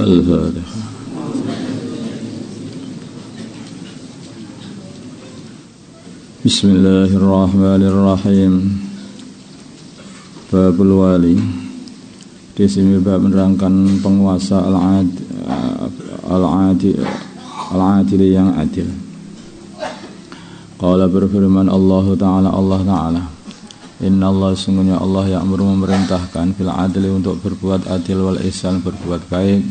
Al-Fatihah. Bismillahirrahmanirrahim. Babul wali. Di sini bab menerangkan penguasa al-adil yang adil. Qala berfirman Allah Ta'ala Inna Allah sungguhnya Allah ya'muru memerintahkan fil adli untuk berbuat adil wal ihsan berbuat baik.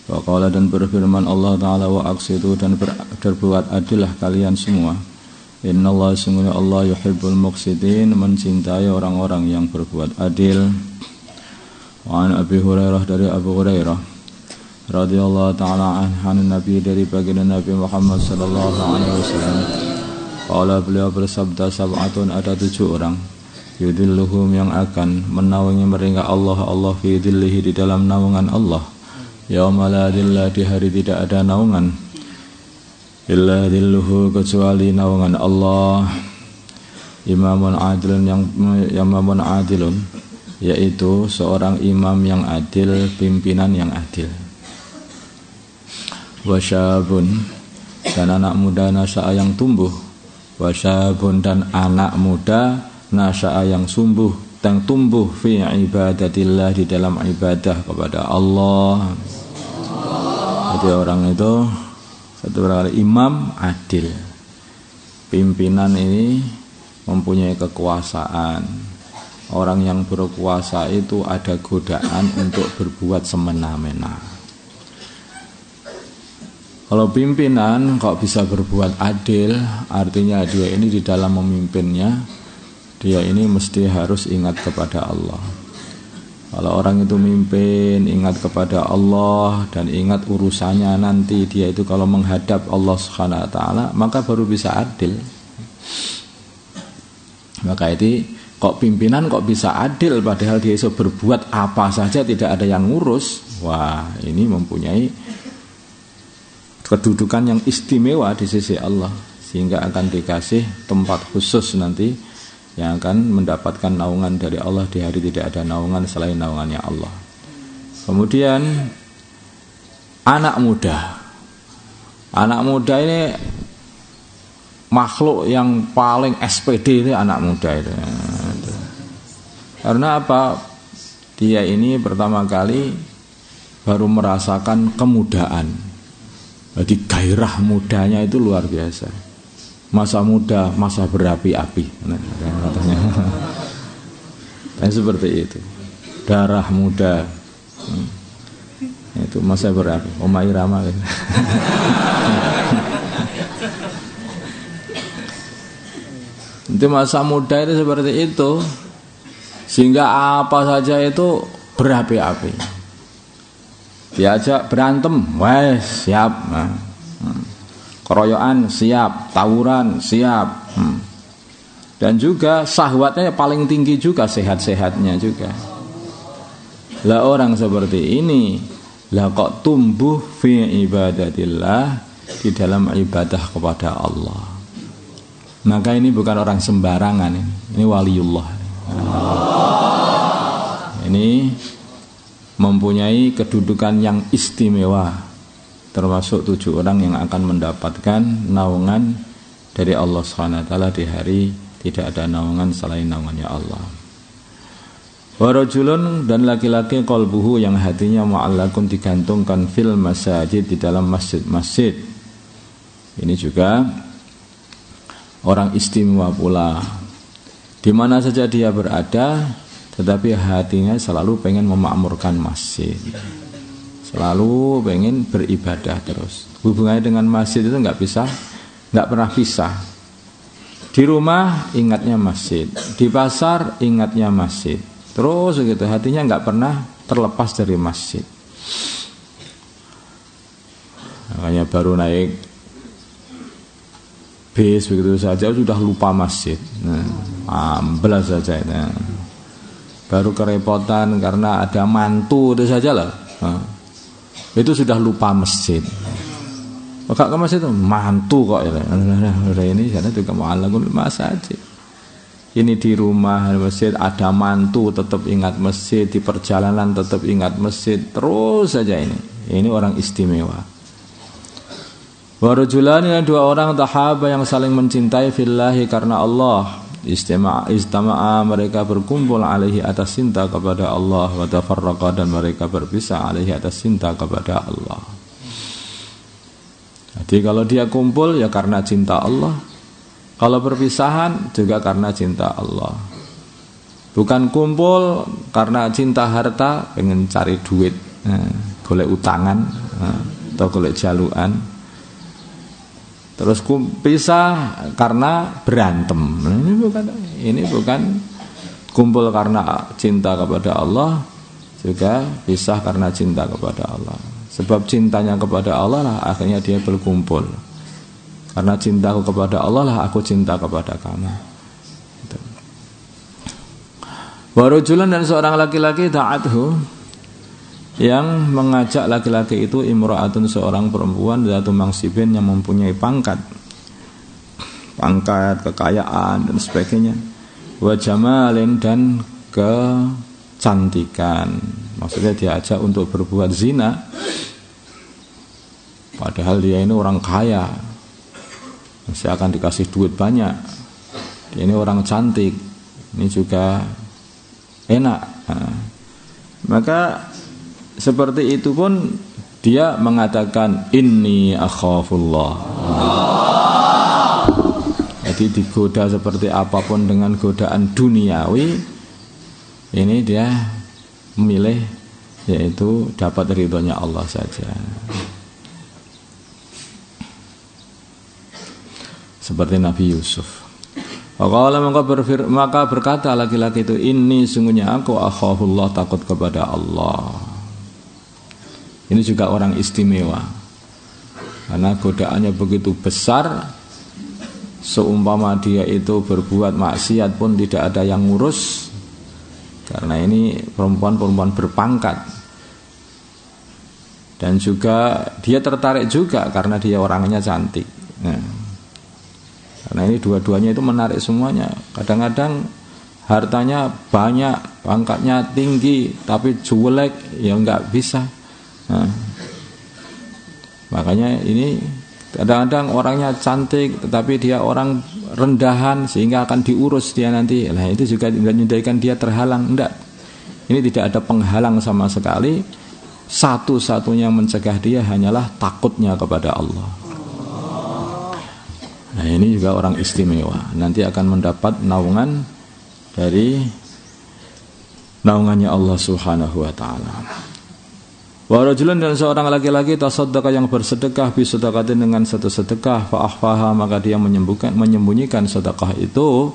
Wa qala dan berfirman Allah Ta'ala wa aqsitu dan berbuat adillah kalian semua. Inna Allah sungguhnya Allah yuhibbul muqsitin mencintai orang-orang yang berbuat adil. Wa an Abi Hurairah dari Abu Hurairah radhiyallahu ta'ala anhu Nabi dari baginda Nabi Muhammad sallallahu alaihi wasallam. Qala beliau bersabda sab'atun ada 7 orang yudilluhum yang akan menaungi mereka Allah fi dhillihi di dalam naungan Allah yauma la dhilla di hari tidak ada naungan illa dhilluhu kecuali naungan Allah. Imamun adilun yaitu seorang imam yang adil, pimpinan yang adil. Wasyabun dan anak muda nasya'a yang tumbuh. Wasyabun dan anak muda nasya'a yang tumbuh fi ibadatillah di dalam ibadah kepada Allah. Jadi orang itu satu kali imam adil. Pimpinan ini mempunyai kekuasaan. Orang yang berkuasa itu ada godaan untuk berbuat semena-mena. Kalau pimpinan kok bisa berbuat adil, artinya dia ini di dalam memimpinnya, dia ini mesti harus ingat kepada Allah. Kalau orang itu mimpin, ingat kepada Allah dan ingat urusannya nanti dia itu kalau menghadap Allah Subhanahu wa taala, maka baru bisa adil. Maka itu kok pimpinan kok bisa adil padahal dia itu berbuat apa saja tidak ada yang ngurus. Wah, ini mempunyai kedudukan yang istimewa di sisi Allah sehingga akan dikasih tempat khusus nanti yang akan mendapatkan naungan dari Allah di hari tidak ada naungan selain naungannya Allah. Kemudian anak muda ini makhluk yang paling SPD itu anak muda itu. Karena apa? Dia ini pertama kali baru merasakan kemudaan. Jadi gairah mudanya itu luar biasa. Masa muda, masa berapi-api. Katanya. Dan seperti itu. Darah muda. Itu masa berapi. Oma Irama. Itu masa muda itu seperti itu. Sehingga apa saja itu berapi-api. Diajak berantem, wes siap. Keroyokan siap, tawuran siap. Dan juga syahwatnya paling tinggi juga, sehat-sehatnya juga. Lah orang seperti ini, lah kok tumbuh fi ibadatillah di dalam ibadah kepada Allah. Maka ini bukan orang sembarangan ini waliullah. Ini mempunyai kedudukan yang istimewa, termasuk 7 orang yang akan mendapatkan naungan dari Allah SWT di hari tidak ada naungan selain naungannya Allah. Warajulun dan laki-laki qalbuhu yang hatinya mu'allakun digantungkan fil masajid di dalam masjid-masjid. Ini juga orang istimewa pula. Di mana saja dia berada, tetapi hatinya selalu pengen memakmurkan masjid. Selalu pengen beribadah terus. Hubungannya dengan masjid itu nggak pernah pisah. Di rumah ingatnya masjid, di pasar ingatnya masjid. Terus gitu, hatinya nggak pernah terlepas dari masjid. Makanya baru naik bis begitu saja sudah lupa masjid. Amblas saja itu. Baru kerepotan karena ada mantu itu saja lah. Itu sudah lupa masjid. Kok ke masjid itu mantu kok ya. Ini sana juga mu'allaqun masjid. Ini di rumah masjid ada mantu tetap ingat masjid, di perjalanan tetap ingat masjid, terus saja ini. Ini orang istimewa. Wa rajulani, dua orang tahaba yang saling mencintai fillahi karena Allah. Istama'a mereka berkumpul alaihi atas cinta kepada Allah, wa tafarraqa dan mereka berpisah alaihi atas cinta kepada Allah. Jadi kalau dia kumpul ya karena cinta Allah, kalau perpisahan juga karena cinta Allah. Bukan kumpul karena cinta harta, pengen cari duit, golek utangan atau golek jaluan. Terus pisah karena berantem. Ini bukan kumpul karena cinta kepada Allah, juga pisah karena cinta kepada Allah. Sebab cintanya kepada Allah lah akhirnya dia berkumpul. Karena cintaku kepada Allah lah aku cinta kepada kamu. Wa rajulan, dan seorang laki-laki ta'athu, yang mengajak laki-laki itu imra'atun, seorang perempuan zatu mangsibin, yang mempunyai pangkat, kekayaan dan sebagainya, wa jamalin, dan kecantikan. Maksudnya diajak untuk berbuat zina, padahal dia ini orang kaya, masih akan dikasih duit banyak. Dia ini orang cantik, ini juga enak. Maka seperti itu pun dia mengatakan inni akhafullah. Jadi digoda seperti apapun dengan godaan duniawi, ini dia memilih yaitu dapat ridhonya Allah saja. Seperti Nabi Yusuf. Maka berkata laki-laki itu, inni sungguhnya aku akhafullah, takut kepada Allah. Ini juga orang istimewa, karena godaannya begitu besar. Seumpama dia itu berbuat maksiat pun tidak ada yang ngurus, karena ini perempuan-perempuan berpangkat. Dan juga dia tertarik juga karena dia orangnya cantik. Karena ini dua-duanya itu menarik semuanya. Kadang-kadang hartanya banyak, pangkatnya tinggi, tapi jelek ya nggak bisa. Makanya ini kadang-kadang orangnya cantik tetapi dia orang rendahan, sehingga akan diurus dia nanti. Nah, itu juga menyedihkan dia terhalang. Enggak, ini tidak ada penghalang sama sekali. Satu-satunya mencegah dia hanyalah takutnya kepada Allah. Nah, ini juga orang istimewa, nanti akan mendapat naungan dari naungannya Allah Subhanahu wa taala. Wa rajulun, dan seorang laki-laki tasaddaqa, yang bersedekah bi sedekatin, dengan satu sedekah, fa akhfaha, maka dia menyembunyikan sedekah itu,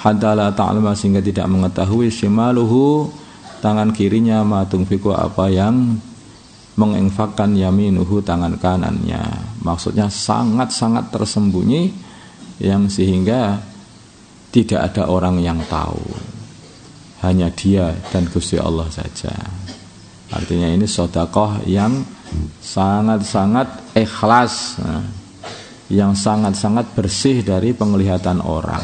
hatta la ta'lama, sehingga tidak mengetahui shimaluhu, tangan kirinya, ma tunfiqu, apa yang menginfakkan, yaminuhu, tangan kanannya. Maksudnya sangat-sangat tersembunyi, yang sehingga tidak ada orang yang tahu, hanya dia dan Gusti Allah saja. Artinya ini sedekah yang sangat-sangat ikhlas, yang sangat-sangat bersih dari penglihatan orang.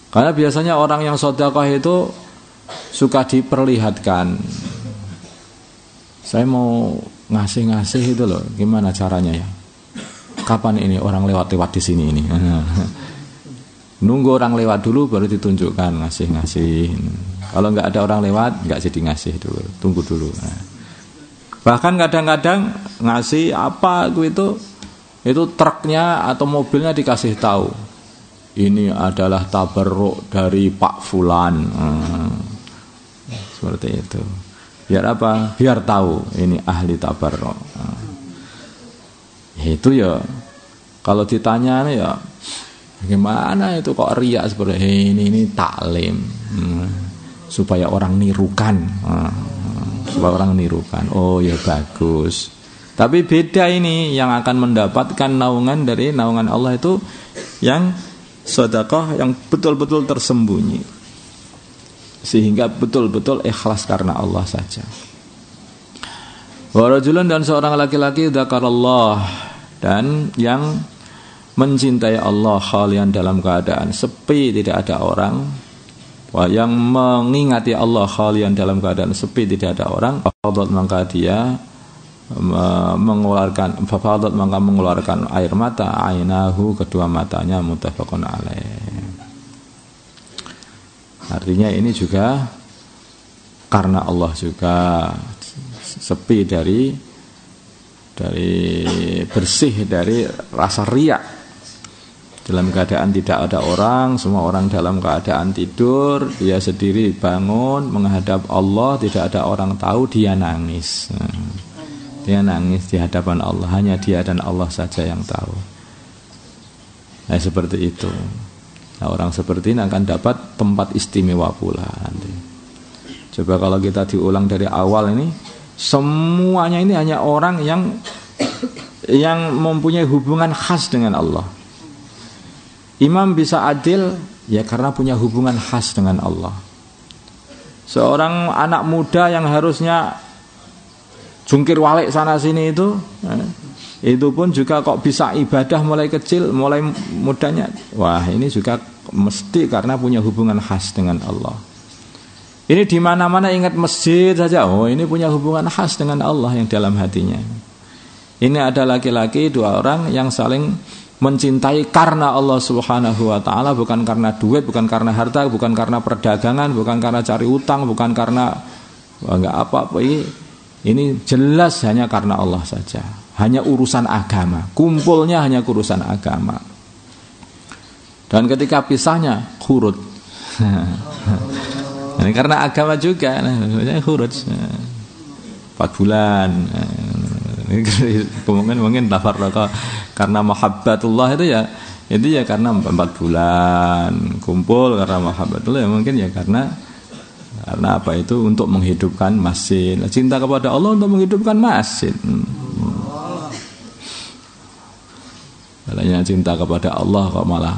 Karena biasanya orang yang sedekah itu suka diperlihatkan. Saya mau ngasih-ngasih itu loh, gimana caranya ya? Kapan ini orang lewat-lewat di sini ini? Nunggu orang lewat dulu baru ditunjukkan ngasih-ngasih. Kalau nggak ada orang lewat, nggak jadi ngasih dulu, tunggu dulu. Bahkan kadang-kadang ngasih apa itu truknya atau mobilnya dikasih tahu, ini adalah tabarruk dari Pak Fulan. Seperti itu. Biar apa? Biar tahu ini ahli tabarruk. Itu ya. Kalau ditanya ya, gimana itu kok riak seperti ini taklim. Supaya orang nirukan, supaya orang nirukan. Oh ya bagus. Tapi beda ini, yang akan mendapatkan naungan dari naungan Allah itu yang sedekah yang betul-betul tersembunyi, sehingga betul-betul ikhlas karena Allah saja. Wa rajulun, dan seorang laki-laki dzakarallah, dan yang mencintai Allah khalian, dalam keadaan sepi, tidak ada orang. Yang mengingati Allah khalian, dalam keadaan sepi, tidak ada orang. Fadat, maka dia mengeluarkan fafadat maka mengeluarkan air mata ainahu kedua matanya muttafaqun alaih. Artinya ini juga karena Allah juga sepi dari bersih dari rasa riak. Dalam keadaan tidak ada orang, semua orang dalam keadaan tidur, dia sendiri bangun menghadap Allah, tidak ada orang tahu, dia nangis. Dia nangis di hadapan Allah, hanya dia dan Allah saja yang tahu. Nah, seperti itu. Nah, orang seperti ini akan dapat tempat istimewa pula nanti. Coba kalau kita diulang dari awal ini, semuanya ini hanya orang yang mempunyai hubungan khas dengan Allah. Imam bisa adil ya karena punya hubungan khas dengan Allah. Seorang anak muda yang harusnya jungkir balik sana sini itu pun juga kok bisa ibadah mulai kecil, mulai mudanya. Wah, ini juga mesti karena punya hubungan khas dengan Allah. Ini di mana-mana ingat masjid saja. Oh, ini punya hubungan khas dengan Allah yang dalam hatinya. Ini ada laki-laki dua orang yang saling mencintai karena Allah Subhanahu wa taala, bukan karena duit, bukan karena harta, bukan karena perdagangan, bukan karena cari utang, bukan karena enggak apa-apa. Ini jelas hanya karena Allah saja. Hanya urusan agama. Kumpulnya hanya urusan agama. Dan ketika pisahnya khurud. Ini karena agama juga, khurud. 4 bulan. Mungkin tafarraqa karena mahabbatullah itu ya karena 4 bulan kumpul karena mahabbatullah ya mungkin ya karena apa itu untuk menghidupkan masjid. Cinta kepada Allah untuk menghidupkan masjid. Kalau cinta kepada Allah kok malah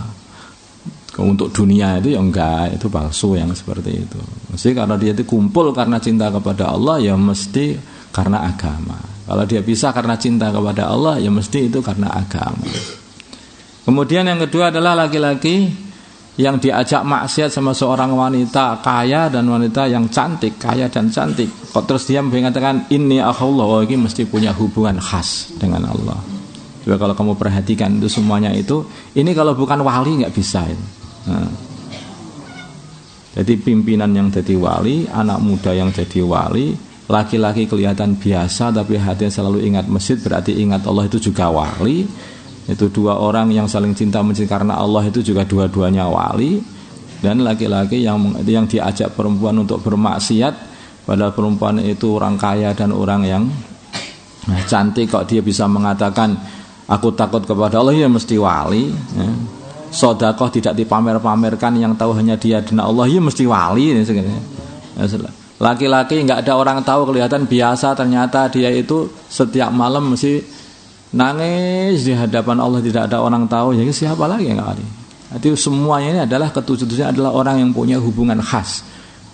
untuk dunia itu ya enggak, itu palsu yang seperti itu. Mesti karena dia itu kumpul karena cinta kepada Allah ya mesti karena agama. Kalau dia bisa karena cinta kepada Allah ya mesti itu karena agama. Kemudian yang kedua adalah laki-laki yang diajak maksiat sama seorang wanita kaya dan wanita yang cantik, kaya dan cantik. Kok terus dia mengatakan inni akhullah, oh, ini mesti punya hubungan khas dengan Allah. Coba kalau kamu perhatikan itu semuanya itu, ini kalau bukan wali nggak bisa itu. Nah. Jadi pimpinan yang jadi wali, anak muda yang jadi wali, laki-laki kelihatan biasa tapi hatinya selalu ingat masjid, berarti ingat Allah itu juga wali. Itu dua orang yang saling cinta mencintai karena Allah itu juga dua-duanya wali. Dan laki-laki yang diajak perempuan untuk bermaksiat, padahal perempuan itu orang kaya dan orang yang cantik, kok dia bisa mengatakan aku takut kepada Allah, ya mesti wali ya. Sedekah tidak dipamer-pamerkan, yang tahu hanya dia dan Allah, ya mesti wali ya. Laki-laki nggak ada orang tahu, kelihatan biasa, ternyata dia itu setiap malam mesti nangis di hadapan Allah, tidak ada orang tahu. Jadi siapa lagi yang nggak ada? Jadi semuanya ini adalah ketujuh-tujuhnya adalah orang yang punya hubungan khas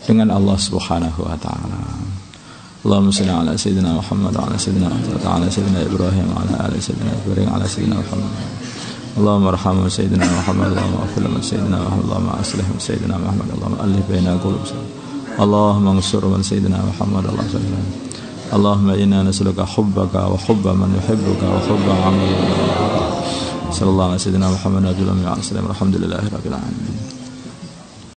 dengan Allah Subhanahu wa taala. Allahumma shalli ala sayyidina Muhammad wa ala sayyidina Muhammad wa ala sayyidina Ibrahim wa ala ali sayyidina Ibrahim wa ala sayyidina Muhammad. Allahumma arhamna sayyidina Muhammad, Allahumma ighfir lana sayyidina Muhammad, Allahumma aslih sayyidina Muhammad, Allahumma alif baina qulubina. Allahumma ansur man sayyidina Muhammad, Allahumma inna nas'aluka hubbaka wa hubba man yuhibbuka wa hubba amal. Sallallahu alaihi wasallam Muhammad wa alihi wasallam. Alhamdulillahirabbil alamin.